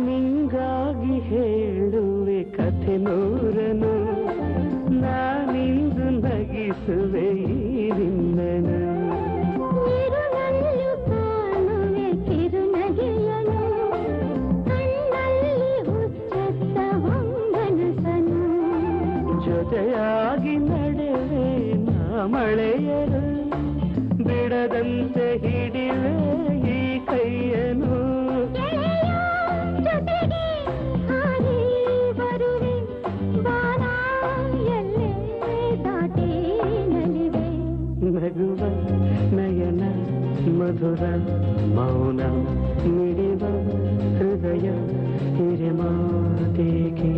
ನಿಂಗಾಗಿ ಹೇಳುವೆ ಕಥೆ ನೂರನು, ನಾನಿಂದು ನಗಿಸುವೆ ಈ ನಿನ್ನನು. ತಿರುನಲ್ಲು ಕಾಣುವೆ ಕಿರುನಗೆಯನು, ಕಣ್ಣಲ್ಲಿ ಹುಚ್ಚೆತ್ತ ಹೊಂಗನಸನು. ಜೊತೆಯಾಗಿ ನಡೆವೆ ನಾ ಮಳೆಯರು, ಬಿಡದಂತೆ ಹಿಡಿವೆ ಈ ಕೈಯನು. ಜೊತೆಗೆ ಹಾರಿ ಬರುವೆ ಬಾನ ಎಲ್ಲೇ ದಾಟಿ ನಲಿವೆ. ನಗುವ ನಯನ ಮಧುರ ಮೌನ ಮಿಡಿವ ಹೃದಯ ಹಿರಿಮಾತೇಕೆ.